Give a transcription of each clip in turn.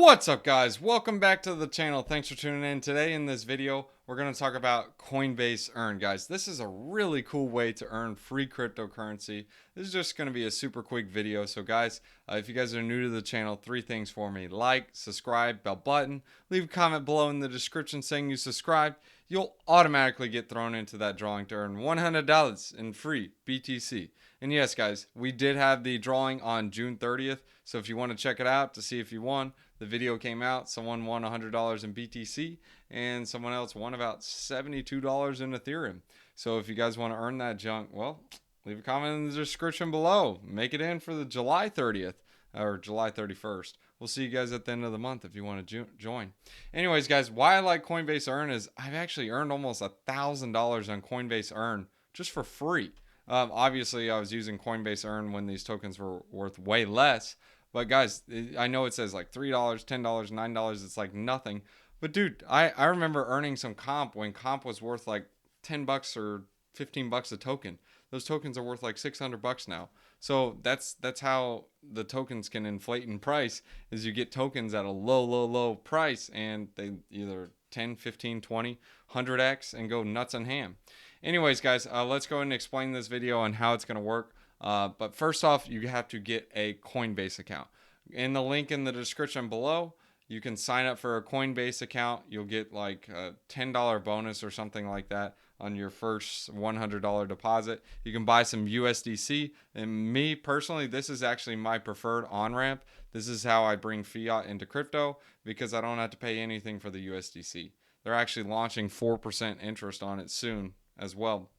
What's up, guys? Welcome back to the channel. Thanks for tuning in. Today in this video we're going to talk about Coinbase Earn. Guys, this is a really cool way to earn free cryptocurrency. This is just going to be a super quick video. So guys, if you guys are new to the channel, three things for me: like, subscribe, bell button, leave a comment below in the description saying you subscribed. You'll automatically get thrown into that drawing to earn $100 in free BTC. And yes, guys, we did have the drawing on June 30th. So if you want to check it out to see if you won, the video came out. Someone won $100 in BTC and someone else won about $72 in Ethereum. So if you guys want to earn that junk, well, leave a comment in the description below. Make it in for the July 30th or July 31st. We'll see you guys at the end of the month if you want to join. Anyways, guys, why I like Coinbase Earn is I've actually earned almost $1,000 on Coinbase Earn just for free. Obviously, I was using Coinbase Earn when these tokens were worth way less. But guys, I know it says like $3, $10, $9. It's like nothing. But dude, I remember earning some comp when comp was worth like 10 bucks or 15 bucks a token. Those tokens are worth like 600 bucks now. So that's how the tokens can inflate in price, is you get tokens at a low price and they either 10, 15, 20, 100x and go nuts and ham. Anyways, guys, let's go ahead and explain this video and how it's going to work. But first off, you have to get a Coinbase account. In the link in the description below, you can sign up for a Coinbase account. You'll get like a $10 bonus or something like that on your first $100 deposit. You can buy some USDC. And me personally, this is actually my preferred on-ramp. This is how I bring fiat into crypto because I don't have to pay anything for the USDC. They're actually launching 4% interest on it soon as well,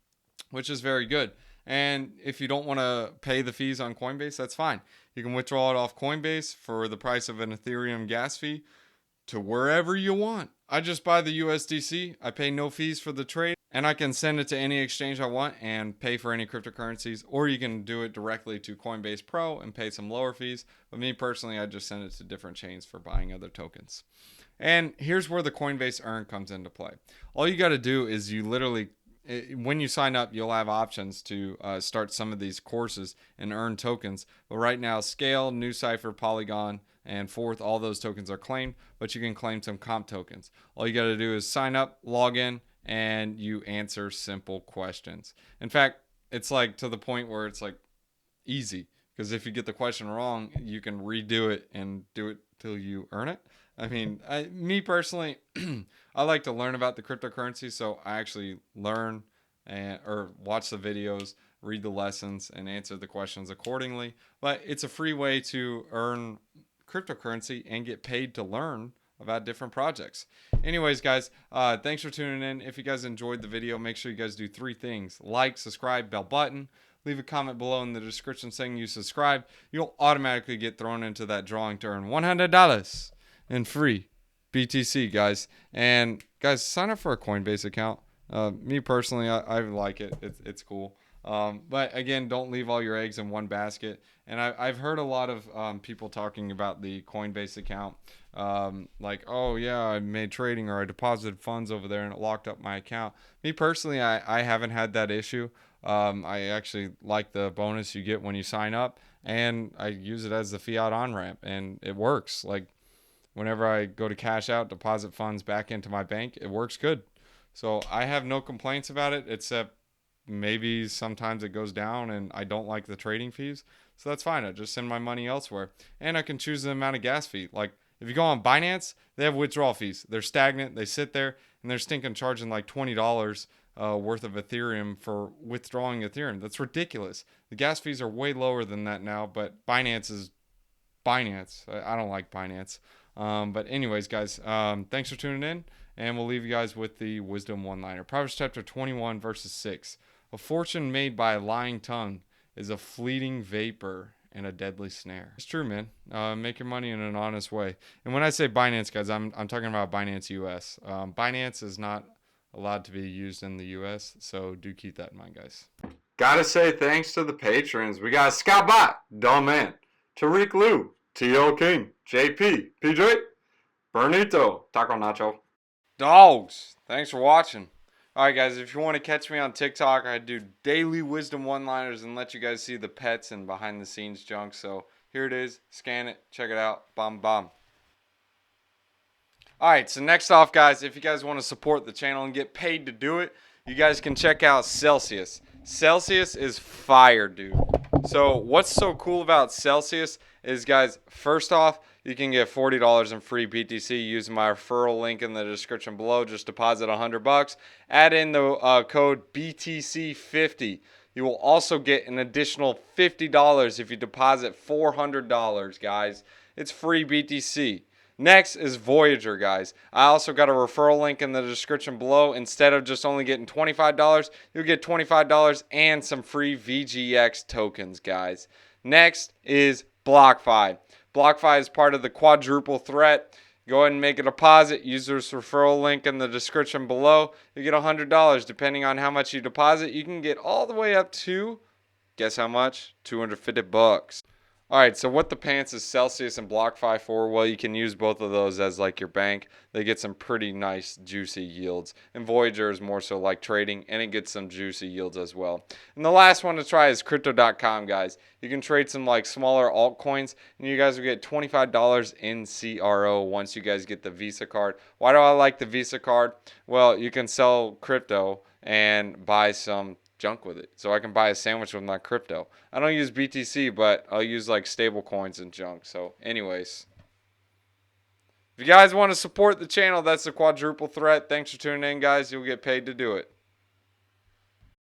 which is very good. And if you don't want to pay the fees on Coinbase, that's fine. You can withdraw it off Coinbase for the price of an Ethereum gas fee to wherever you want. I just buy the USDC. I pay no fees for the trade, and I can send it to any exchange I want and pay for any cryptocurrencies, or you can do it directly to Coinbase Pro and pay some lower fees. But me personally, I just send it to different chains for buying other tokens. And here's where the Coinbase Earn comes into play. All you got to do is you literally, when you sign up, you'll have options to start some of these courses and earn tokens. But right now, Scale, New Cipher, Polygon, and Fourth, all those tokens are claimed, but you can claim some comp tokens. All you got to do is sign up, log in, and you answer simple questions. In fact, it's like to the point where it's like easy, because if you get the question wrong, you can redo it and do it till you earn it. I mean, me personally, I like to learn about the cryptocurrency, so I actually learn or watch the videos, read the lessons, and answer the questions accordingly. But it's a free way to earn cryptocurrency and get paid to learn about different projects. Anyways, guys, thanks for tuning in. If you guys enjoyed the video, make sure you guys do three things: like, subscribe, bell button. Leave a comment below in the description saying you subscribe. You'll automatically get thrown into that drawing to earn $100 in free BTC, guys. And guys, sign up for a Coinbase account. Me personally, I like it. It's cool. But again, don't leave all your eggs in one basket. And I've heard a lot of people talking about the Coinbase account. Like, oh yeah, I made trading, or I deposited funds over there and it locked up my account. Me personally, I haven't had that issue. I actually like the bonus you get when you sign up, and I use it as the fiat on-ramp, and it works. Like, whenever I go to cash out, deposit funds back into my bank, it works good. So I have no complaints about it, except maybe sometimes it goes down and I don't like the trading fees. So that's fine. I just send my money elsewhere. And I can choose the amount of gas fee. Like, if you go on Binance, they have withdrawal fees. They're stagnant. They sit there and they're stinking charging like $20 worth of Ethereum for withdrawing Ethereum. That's ridiculous. The gas fees are way lower than that now, but Binance is Binance. I don't like Binance. But anyways, guys, thanks for tuning in, and we'll leave you guys with the wisdom one-liner. Proverbs chapter 21, verses 6. A fortune made by a lying tongue is a fleeting vapor and a deadly snare. It's true, man. Make your money in an honest way. And when I say Binance, guys, I'm talking about Binance US. Binance is not allowed to be used in the US, so do keep that in mind, guys. Gotta say thanks to the patrons. We got Scott Bot, Dumb Man, Tariq Liu, T.O. King, JP, PJ, Bernito, Taco Nacho. Dogs, thanks for watching. Alright, guys, if you want to catch me on TikTok, I do daily wisdom one-liners and let you guys see the pets and behind the scenes junk. So here it is. Scan it. Check it out. Bomb. All right, so next off, guys, if you guys want to support the channel and get paid to do it, you guys can check out Celsius. Celsius is fire, dude. So what's so cool about Celsius is, guys, first off, you can get $40 in free BTC using my referral link in the description below. Just deposit $100, add in the code BTC50. You will also get an additional $50 if you deposit $400, guys. It's free BTC. Next is Voyager, guys. I also got a referral link in the description below. Instead of just only getting $25, you'll get $25 and some free VGX tokens, guys. Next is BlockFi. BlockFi is part of the quadruple threat. Go ahead and make a deposit. Use this referral link in the description below. You get $100. Depending on how much you deposit, you can get all the way up to, guess how much? $250. All right, so what the pants is Celsius and BlockFi for? Well, you can use both of those as like your bank. They get some pretty nice juicy yields. And Voyager is more so like trading, and it gets some juicy yields as well. And the last one to try is crypto.com, guys. You can trade some like smaller altcoins, and you guys will get $25 in CRO once you guys get the Visa card. Why do I like the Visa card? Well, you can sell crypto and buy some junk with it, so I can buy a sandwich with my crypto. I don't use BTC, but I'll use like stable coins and junk. So anyways, if you guys want to support the channel, that's the quadruple threat. Thanks for tuning in, guys. You'll get paid to do it.